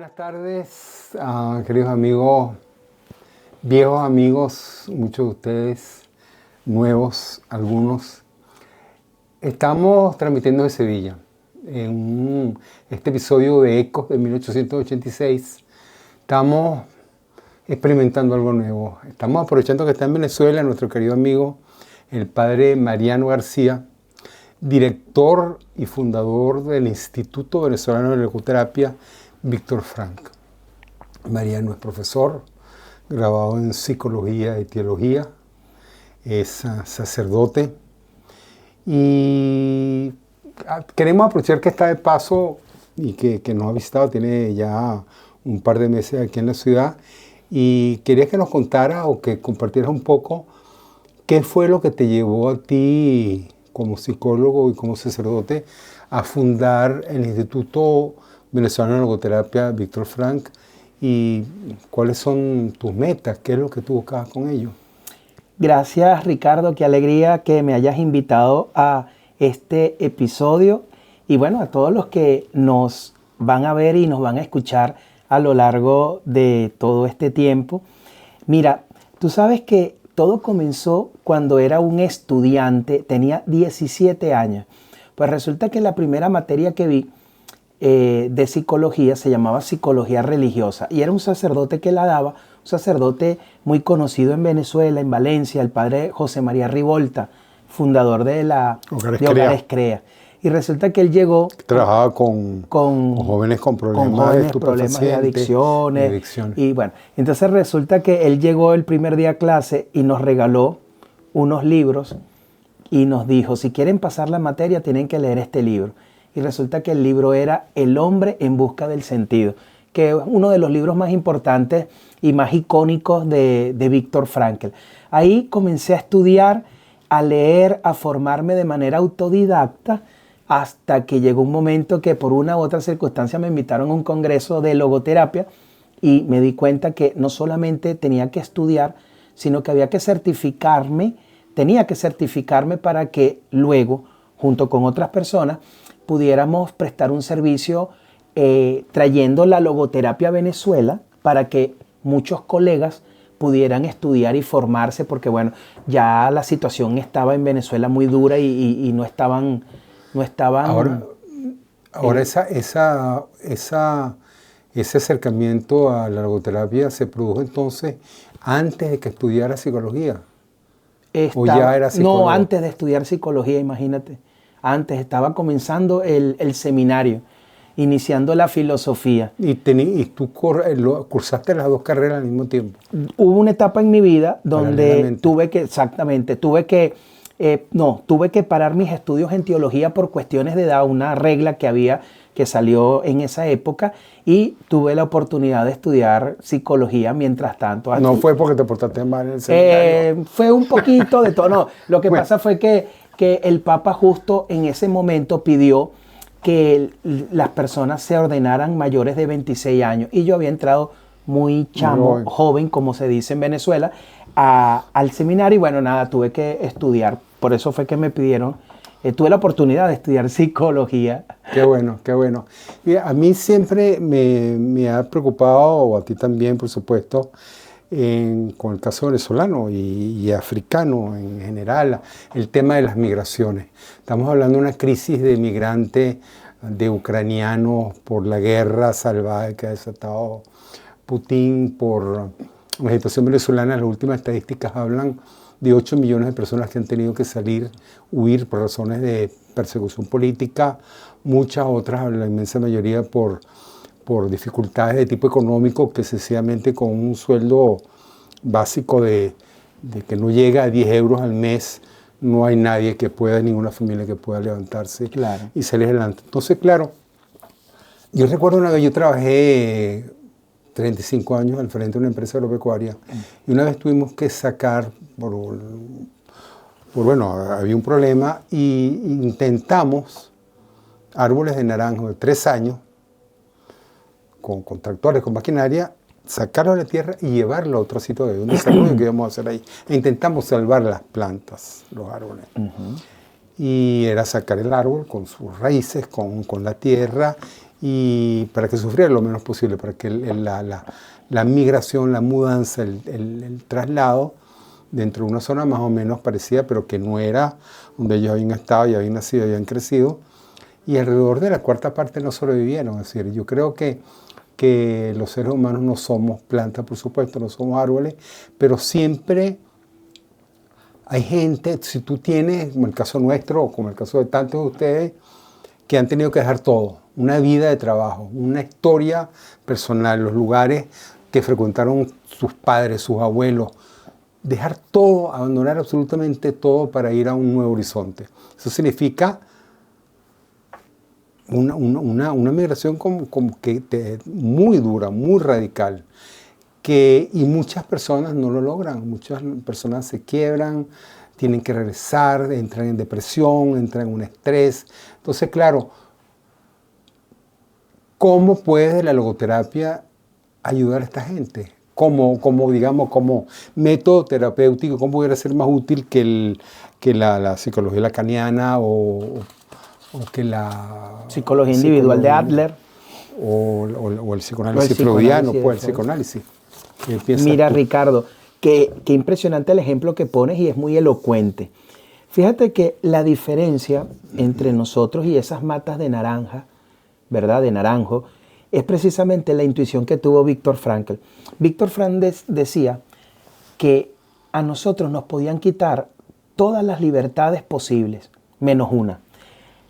Buenas tardes, queridos amigos, viejos amigos, muchos de ustedes, nuevos, algunos. Estamos transmitiendo de Sevilla, en este episodio de Ecos de 1886. Estamos experimentando algo nuevo. Estamos aprovechando que está en Venezuela nuestro querido amigo, el padre Mariano García, director y fundador del Instituto Venezolano de Logoterapia, Víctor Frank. Mariano es profesor, graduado en Psicología y Teología, es sacerdote y queremos aprovechar que está de paso y que nos ha visitado, tiene ya un par de meses aquí en la ciudad, y quería que nos contara o que compartieras un poco qué fue lo que te llevó a ti como psicólogo y como sacerdote a fundar el Instituto Venezolano de Logoterapia Víctor Frank, y cuáles son tus metas, qué es lo que tú buscabas con ello. Gracias, Ricardo, qué alegría que me hayas invitado a este episodio y bueno, a todos los que nos van a ver y nos van a escuchar a lo largo de todo este tiempo. Mira, tú sabes que todo comenzó cuando era un estudiante, tenía 17 años. Pues resulta que la primera materia que vi de psicología se llamaba psicología religiosa y era un sacerdote que la daba, un sacerdote muy conocido en Venezuela, en Valencia, el padre José María Rivolta, fundador de Hogares Crea. Y resulta que él llegó... Trabajaba con jóvenes con problemas de adicciones. Y bueno, entonces resulta que él llegó el primer día a clase y nos regaló unos libros y nos dijo, si quieren pasar la materia tienen que leer este libro. Y resulta que el libro era El hombre en busca del sentido, que es uno de los libros más importantes y más icónicos de Víctor Frankl. Ahí comencé a estudiar, a leer, a formarme de manera autodidacta, hasta que llegó un momento que por una u otra circunstancia me invitaron a un congreso de logoterapia y me di cuenta que no solamente tenía que estudiar, sino que había que tenía que certificarme para que luego, junto con otras personas, pudiéramos prestar un servicio trayendo la logoterapia a Venezuela para que muchos colegas pudieran estudiar y formarse, porque bueno, ya la situación estaba en Venezuela muy dura y no estaban... Ahora ese acercamiento a la logoterapia se produjo entonces antes de que estudiara psicología. ¿O ya era psicólogo? No, antes de estudiar psicología, imagínate. Antes estaba comenzando el seminario, iniciando la filosofía. ¿Y tú cursaste las dos carreras al mismo tiempo? Hubo una etapa en mi vida donde tuve que parar mis estudios en teología por cuestiones de edad, una regla que salió en esa época, y tuve la oportunidad de estudiar psicología mientras tanto. No fue porque te portaste mal en el seminario. Fue un poquito de todo. No, lo que pasa fue que el Papa justo en ese momento pidió que las personas se ordenaran mayores de 26 años. Y yo había entrado muy joven, como se dice en Venezuela, al seminario y bueno, nada, tuve que estudiar. Por eso fue que me pidieron, tuve la oportunidad de estudiar psicología. Qué bueno, qué bueno. Mira, a mí siempre me ha preocupado, o a ti también, por supuesto, con el caso venezolano y africano en general, el tema de las migraciones. Estamos hablando de una crisis de migrantes, de ucranianos por la guerra salvaje que ha desatado Putin, por la situación venezolana. Las últimas estadísticas hablan de 8 millones de personas que han tenido que huir por razones de persecución política, muchas otras, la inmensa mayoría por dificultades de tipo económico, que sencillamente con un sueldo básico de que no llega a 10 euros al mes, no hay nadie que pueda, ninguna familia que pueda levantarse y salir adelante. Entonces, claro, yo recuerdo una vez, yo trabajé 35 años al frente de una empresa agropecuaria y una vez tuvimos que sacar, bueno, había un problema y intentamos árboles de naranjo de 3 años, con tractores, con maquinaria, sacarlo de la tierra y llevarlo a otro sitio de un desarrollo que íbamos a hacer ahí. E intentamos salvar las plantas, los árboles. Y era sacar el árbol con sus raíces, con la tierra, y para que sufriera lo menos posible, para que la migración, la mudanza, el traslado dentro de una zona más o menos parecida, pero que no era donde ellos habían estado y habían nacido, habían crecido, y alrededor de la cuarta parte no sobrevivieron. Es decir, yo creo que los seres humanos no somos plantas, por supuesto, no somos árboles, pero siempre hay gente, si tú tienes, como el caso nuestro, o como el caso de tantos de ustedes, que han tenido que dejar todo, una vida de trabajo, una historia personal, los lugares que frecuentaron sus padres, sus abuelos, dejar todo, abandonar absolutamente todo para ir a un nuevo horizonte. Eso significa una migración como que muy dura, muy radical, y muchas personas no lo logran, muchas personas se quiebran, tienen que regresar, entran en depresión, entran en un estrés. Entonces, claro, ¿cómo puede la logoterapia ayudar a esta gente? Como método terapéutico, ¿cómo pudiera ser más útil que la psicología lacaniana o que la psicología individual de Adler? O el psicoanálisis freudiano, pues el psicoanálisis. Mira, Ricardo, qué impresionante el ejemplo que pones y es muy elocuente. Fíjate que la diferencia entre nosotros y esas matas de naranja, ¿verdad? De naranjo, es precisamente la intuición que tuvo Viktor Frankl. Viktor Frankl decía que a nosotros nos podían quitar todas las libertades posibles, menos una.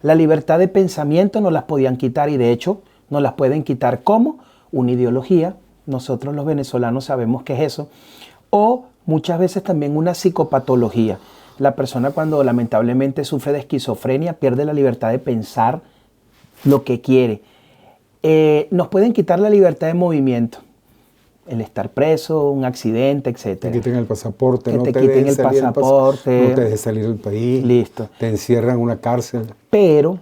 La libertad de pensamiento nos las podían quitar y de hecho nos las pueden quitar como una ideología. Nosotros los venezolanos sabemos qué es eso. O muchas veces también una psicopatología. La persona cuando lamentablemente sufre de esquizofrenia pierde la libertad de pensar lo que quiere. Nos pueden quitar la libertad de movimiento. El estar preso, un accidente, etc. Te quiten el pasaporte, no te quiten el pasaporte. No te dejes salir del país. Listo. Te encierran en una cárcel. Pero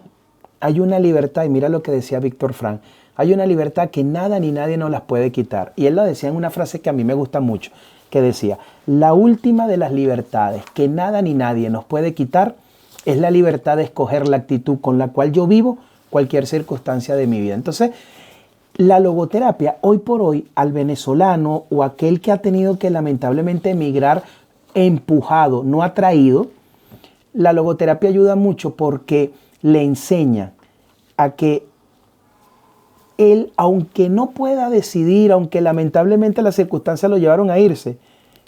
hay una libertad, y mira lo que decía Viktor Frankl, hay una libertad que nada ni nadie nos las puede quitar. Y él lo decía en una frase que a mí me gusta mucho, que decía, la última de las libertades que nada ni nadie nos puede quitar es la libertad de escoger la actitud con la cual yo vivo cualquier circunstancia de mi vida. Entonces, la logoterapia, hoy por hoy, al venezolano o aquel que ha tenido que lamentablemente emigrar empujado, no atraído, la logoterapia ayuda mucho porque le enseña a que él, aunque no pueda decidir, aunque lamentablemente las circunstancias lo llevaron a irse,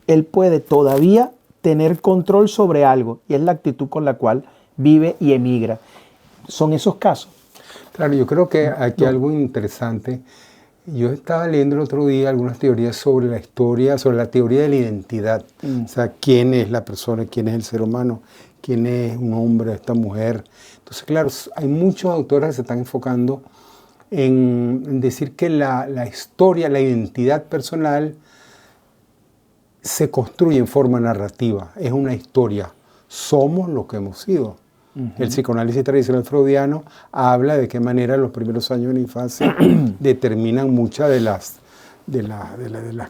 él puede todavía tener control sobre algo y es la actitud con la cual vive y emigra. Son esos casos. Claro, yo creo que aquí algo interesante. Yo estaba leyendo el otro día algunas teorías sobre la historia, sobre la teoría de la identidad. O sea, quién es la persona, quién es el ser humano, quién es un hombre, esta mujer. Entonces, claro, hay muchos autores que se están enfocando en decir que la historia, la identidad personal se construye en forma narrativa. Es una historia. Somos lo que hemos sido. El psicoanálisis tradicional freudiano habla de qué manera los primeros años de la infancia determinan muchas de las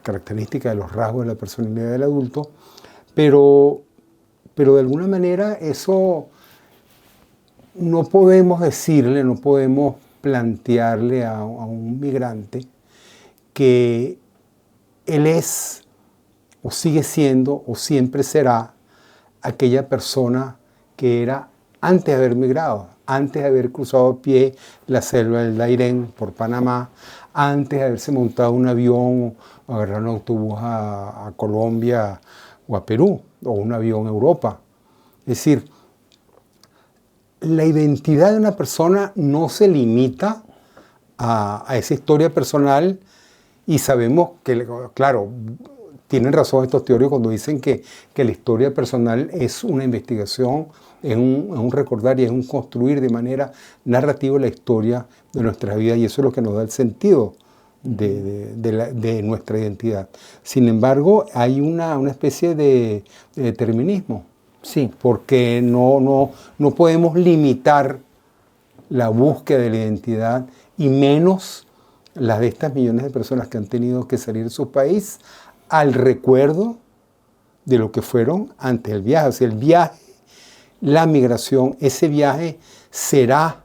características, de los rasgos de la personalidad del adulto, pero de alguna manera eso no podemos decirle, no podemos plantearle a un migrante que él es o sigue siendo o siempre será aquella persona que era antes de haber migrado, antes de haber cruzado a pie la selva del Dairén por Panamá, antes de haberse montado un avión o agarrar un autobús a Colombia o a Perú, o un avión a Europa. Es decir, la identidad de una persona no se limita a esa historia personal y sabemos que, claro, tienen razón estos teóricos cuando dicen que la historia personal es una investigación, es un recordar y es un construir de manera narrativa la historia de nuestra vida y eso es lo que nos da el sentido de nuestra identidad. Sin embargo, hay una especie de determinismo. Sí. Porque no podemos limitar la búsqueda de la identidad y menos las de estas millones de personas que han tenido que salir de su país al recuerdo de lo que fueron antes del viaje. O sea, el viaje, la migración, ese viaje será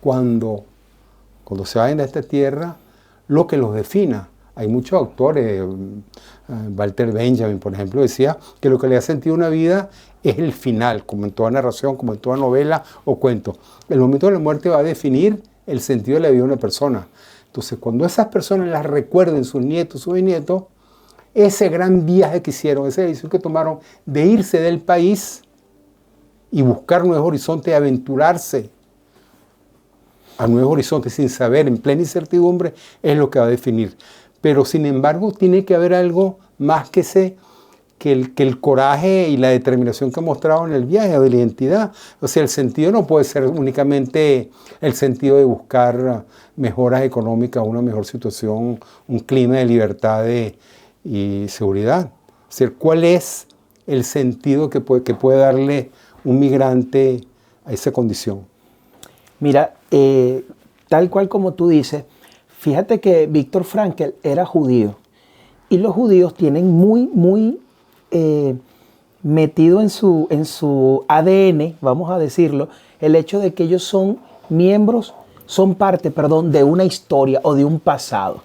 cuando cuando se vayan de esta tierra, lo que los defina. Hay muchos autores, Walter Benjamin, por ejemplo, decía que lo que le ha sentido una vida es el final, como en toda narración, como en toda novela o cuento. El momento de la muerte va a definir el sentido de la vida de una persona. Entonces, cuando esas personas las recuerden, sus nietos, sus bisnietos, ese gran viaje que hicieron, esa decisión que tomaron de irse del país y buscar nuevos horizontes, aventurarse a nuevos horizontes sin saber, en plena incertidumbre, es lo que va a definir. Pero sin embargo tiene que haber algo más que el coraje y la determinación que ha mostrado en el viaje, de la identidad. O sea, el sentido no puede ser únicamente el sentido de buscar mejoras económicas, una mejor situación, un clima de libertad y seguridad. O sea, ¿cuál es el sentido que puede darle un migrante a esa condición? Mira, tal cual como tú dices, fíjate que Viktor Frankl era judío y los judíos tienen muy metido en su ADN, vamos a decirlo, el hecho de que ellos son parte de una historia o de un pasado,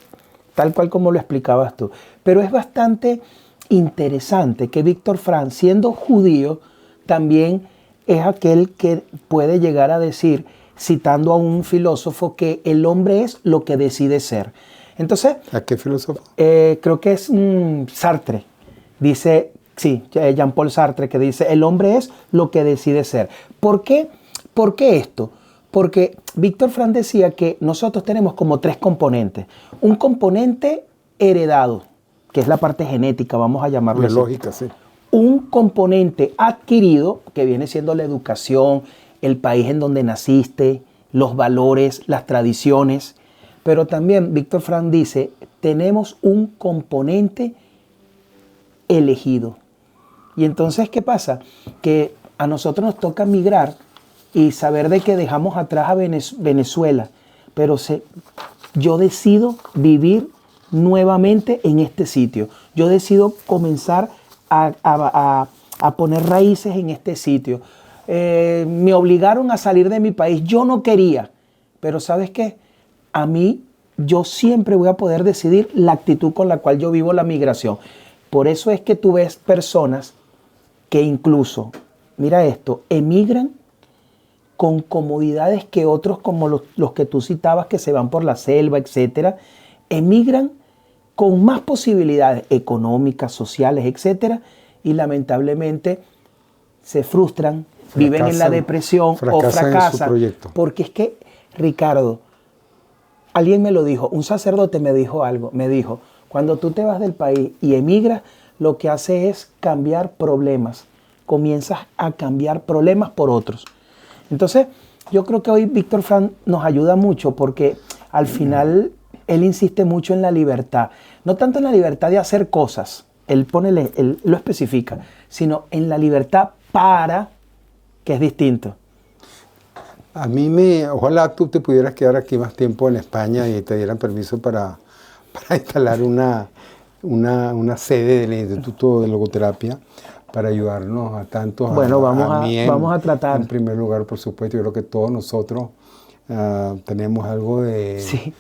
tal cual como lo explicabas tú. Pero es bastante interesante que Viktor Frankl, siendo judío, también es aquel que puede llegar a decir, citando a un filósofo, que el hombre es lo que decide ser. Entonces, ¿a qué filósofo? Creo que es Sartre. Dice, sí, Jean-Paul Sartre, que dice, el hombre es lo que decide ser. ¿Por qué? ¿Por qué esto? Porque Viktor Frankl decía que nosotros tenemos como 3 componentes. Un componente heredado, que es la parte genética, vamos a llamarlo así. Lógica, sí. Un componente adquirido, que viene siendo la educación, el país en donde naciste, los valores, las tradiciones. Pero también Viktor Frankl dice, tenemos un componente elegido. Y entonces, ¿qué pasa? Que a nosotros nos toca migrar y saber de que dejamos atrás a Venezuela, pero yo decido vivir nuevamente en este sitio. Yo decido comenzar a poner raíces en este sitio. Me obligaron a salir de mi país. Yo no quería. Pero ¿sabes qué? Yo siempre voy a poder decidir la actitud con la cual yo vivo la migración. Por eso es que tú ves personas que incluso, mira esto, emigran con comodidades que otros, como los que tú citabas, que se van por la selva, etcétera, emigran con más posibilidades económicas, sociales, etcétera, y lamentablemente se frustran, viven en la depresión o fracasan. Porque es que, Ricardo, alguien me lo dijo, un sacerdote me dijo algo, me dijo, cuando tú te vas del país y emigras, lo que hace es cambiar problemas, comienzas a cambiar problemas por otros. Entonces, yo creo que hoy Viktor Frankl nos ayuda mucho porque al final él insiste mucho en la libertad, no tanto en la libertad de hacer cosas, él lo especifica, sino en la libertad que es distinto. Ojalá tú te pudieras quedar aquí más tiempo en España y te dieran permiso para instalar una sede del Instituto de Logoterapia para ayudarnos a tantos. Bueno, vamos a tratar. En primer lugar, por supuesto, yo creo que todos nosotros tenemos algo de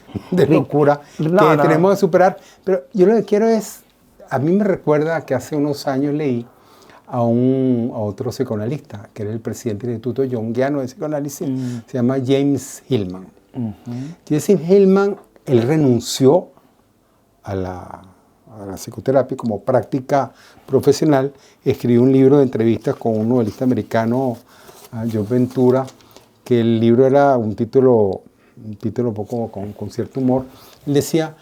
locura que tenemos que superar. Pero yo lo que quiero es, a mí me recuerda que hace unos años leí a otro psicoanalista, que era el presidente del Instituto Jungiano de Psicoanálisis, se llama James Hillman. James Hillman, él renunció a la psicoterapia como práctica profesional, escribió un libro de entrevistas con un novelista americano, Joe Ventura, que el libro era un título un poco con cierto humor. Él decía,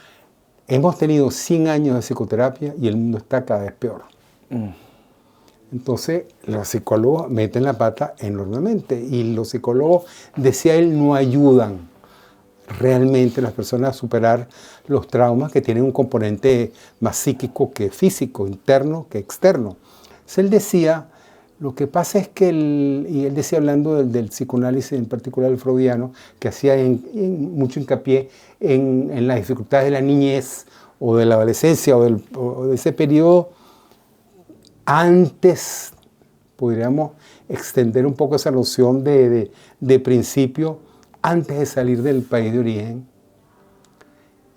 hemos tenido 100 años de psicoterapia y el mundo está cada vez peor. Entonces, los psicólogos meten la pata enormemente y los psicólogos, decía él, no ayudan realmente a las personas a superar los traumas que tienen un componente más psíquico que físico, interno que externo. Entonces, él decía, lo que pasa es que, y él decía hablando del psicoanálisis, en particular el freudiano, que hacía mucho hincapié en las dificultades de la niñez o de la adolescencia o de ese periodo. Antes podríamos extender un poco esa noción de principio, antes de salir del país de origen,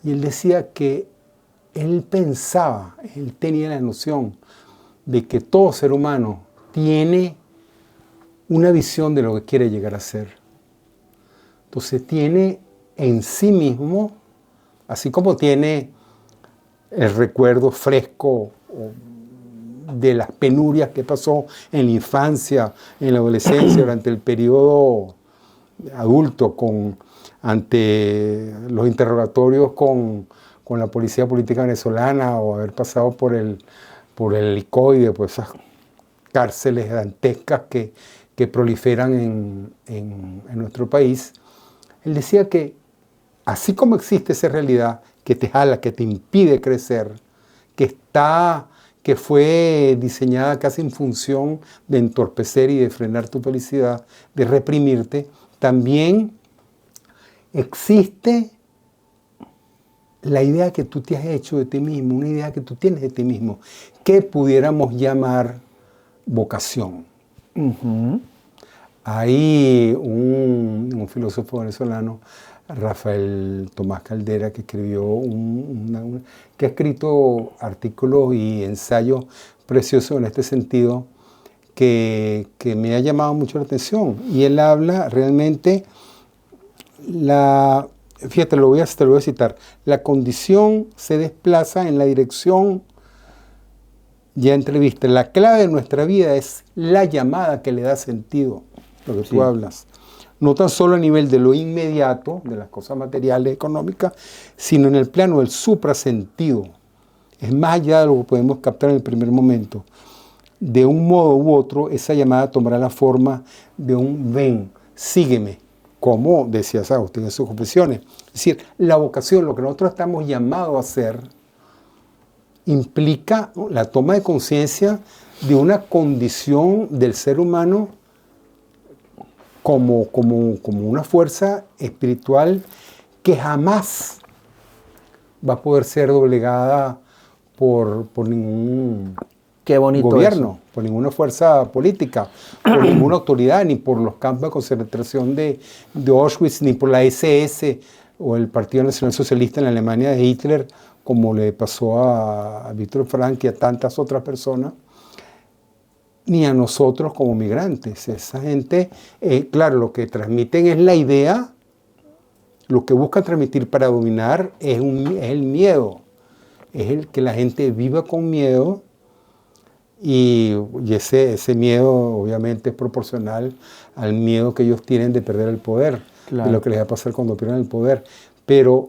Y él decía que él tenía la noción de que todo ser humano tiene una visión de lo que quiere llegar a ser. Entonces tiene en sí mismo, así como tiene el recuerdo fresco de las penurias que pasó en la infancia, en la adolescencia, durante el periodo adulto, ante los interrogatorios con la policía política venezolana, o haber pasado por el helicoide, pues esas cárceles dantescas que proliferan en nuestro país. Él decía que así como existe esa realidad que te jala, que te impide crecer, que fue diseñada casi en función de entorpecer y de frenar tu felicidad, de reprimirte, también existe la idea que tú te has hecho de ti mismo, una idea que tú tienes de ti mismo, que pudiéramos llamar vocación. Uh-huh. Hay un filósofo venezolano, Rafael Tomás Caldera, que escribió que ha escrito artículos y ensayos preciosos en este sentido, que me ha llamado mucho la atención. Y él habla realmente, fíjate, te lo voy a citar: la condición se desplaza en la dirección ya entrevista. La clave de nuestra vida es la llamada que le da sentido, lo que tú hablas. No tan solo a nivel de lo inmediato, de las cosas materiales, económicas, sino en el plano del suprasentido. Es más allá de lo que podemos captar en el primer momento. De un modo u otro, esa llamada tomará la forma de un ven, sígueme, como decía Agustín en sus confesiones. Es decir, la vocación, lo que nosotros estamos llamados a hacer, implica la toma de conciencia de una condición del ser humano como una fuerza espiritual que jamás va a poder ser doblegada por ningún gobierno, por ninguna fuerza política, por ninguna autoridad, ni por los campos de concentración de Auschwitz, ni por la SS o el Partido Nacional Socialista en la Alemania de Hitler, como le pasó a Víctor Frank y a tantas otras personas, ni a nosotros como migrantes. Esa gente, claro, lo que transmiten es la idea, lo que buscan transmitir para dominar es el miedo, es el que la gente viva con miedo, y ese miedo obviamente es proporcional al miedo que ellos tienen de perder el poder, de lo que les va a pasar cuando pierdan el poder. Pero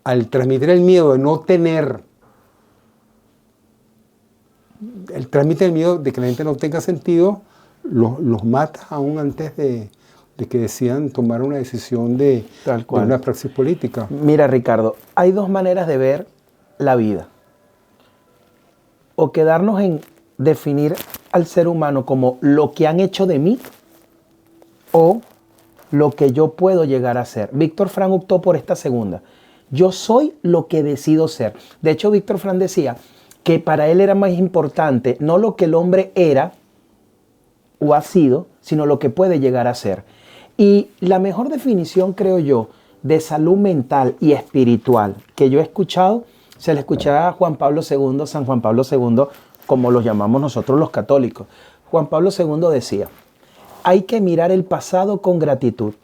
al transmitir el miedo de no tener, el transmite el miedo de que la gente no tenga sentido, los mata aún antes de que decidan tomar una decisión de una praxis política. Mira, Ricardo, hay dos maneras de ver la vida. O quedarnos en definir al ser humano como lo que han hecho de mí, o lo que yo puedo llegar a ser. Víctor Frank optó por esta segunda. Yo soy lo que decido ser. De hecho, Víctor Frank decía que para él era más importante no lo que el hombre era o ha sido, sino lo que puede llegar a ser. Y la mejor definición, creo yo, de salud mental y espiritual que yo he escuchado, se le escuchaba a Juan Pablo II, San Juan Pablo II, como los llamamos nosotros los católicos. Juan Pablo II decía: hay que mirar el pasado con gratitud,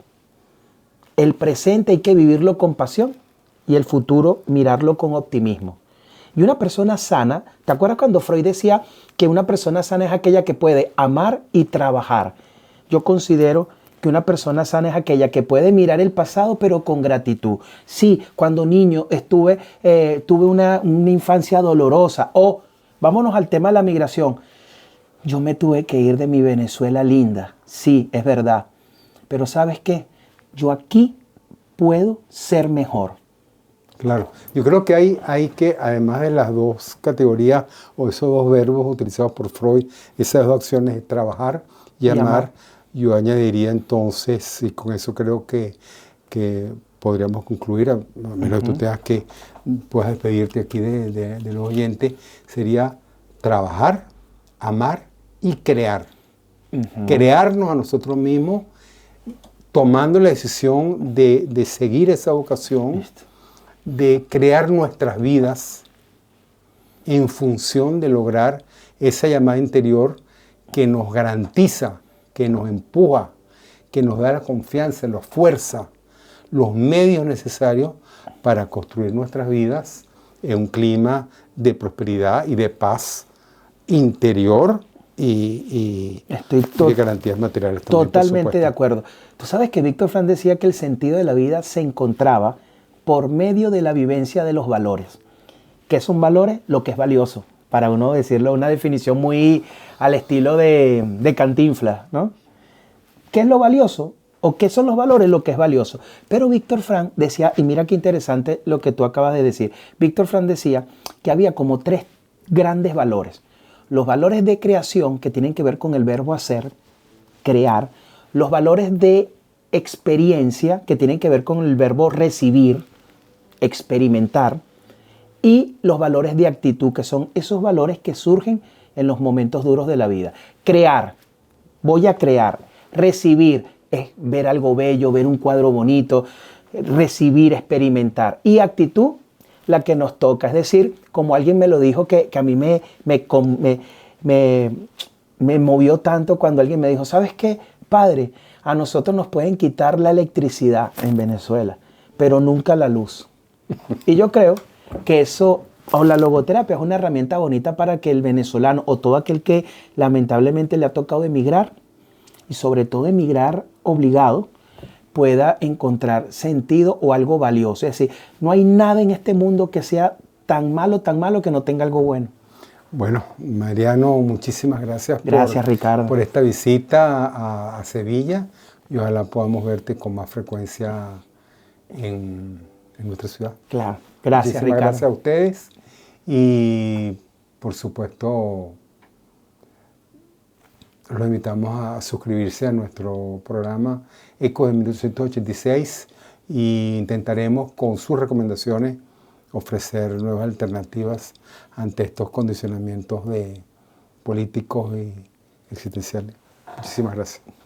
el presente hay que vivirlo con pasión y el futuro mirarlo con optimismo. Y una persona sana, ¿te acuerdas cuando Freud decía que una persona sana es aquella que puede amar y trabajar? Yo considero que una persona sana es aquella que puede mirar el pasado pero con gratitud. Sí, cuando niño tuve una infancia dolorosa. O vámonos al tema de la migración. Yo me tuve que ir de mi Venezuela linda. Sí, es verdad. Pero ¿sabes qué? Yo aquí puedo ser mejor. Claro. Yo creo que hay que, además de las dos categorías o esos dos verbos utilizados por Freud, esas dos acciones de trabajar y amar, yo añadiría entonces, y con eso creo que podríamos concluir, a menos que tú tengas que puedas despedirte aquí de los oyentes, sería trabajar, amar y crear. Crearnos a nosotros mismos, tomando la decisión de seguir esa vocación. de crear nuestras vidas en función de lograr esa llamada interior que nos garantiza, que nos empuja, que nos da la confianza, la fuerza, los medios necesarios para construir nuestras vidas en un clima de prosperidad y de paz interior y de garantías materiales. Totalmente de acuerdo. Tú sabes que Víctor Frank decía que el sentido de la vida se encontraba por medio de la vivencia de los valores. ¿Qué son valores? Lo que es valioso. Para uno decirlo, una definición muy al estilo de Cantinflas, ¿no? ¿Qué es lo valioso? ¿O qué son los valores? Lo que es valioso. Pero Víctor Frank decía, y mira qué interesante lo que tú acabas de decir. Víctor Frank decía que había como 3 grandes valores. Los valores de creación, que tienen que ver con el verbo hacer, crear. Los valores de experiencia, que tienen que ver con el verbo recibir, experimentar. Y los valores de actitud, que son esos valores que surgen en los momentos duros de la vida. Crear, voy a crear. Recibir es ver algo bello, ver un cuadro bonito, recibir, experimentar. Y actitud, la que nos toca. Es decir, como alguien me lo dijo, que a mí me movió tanto cuando alguien me dijo, ¿sabes qué, padre? A nosotros nos pueden quitar la electricidad en Venezuela, pero nunca la luz. Y yo creo que eso, o la logoterapia, es una herramienta bonita para que el venezolano, o todo aquel que lamentablemente le ha tocado emigrar, y sobre todo emigrar obligado, pueda encontrar sentido o algo valioso. Es decir, no hay nada en este mundo que sea tan malo que no tenga algo bueno. Bueno, Mariano, muchísimas gracias, Ricardo, por esta visita a Sevilla, y ojalá podamos verte con más frecuencia en nuestra ciudad. Claro, gracias, muchísimas Ricardo. Gracias a ustedes y, por supuesto, los invitamos a suscribirse a nuestro programa Ecos de 1986 e intentaremos con sus recomendaciones ofrecer nuevas alternativas ante estos condicionamientos políticos y existenciales. Muchísimas gracias.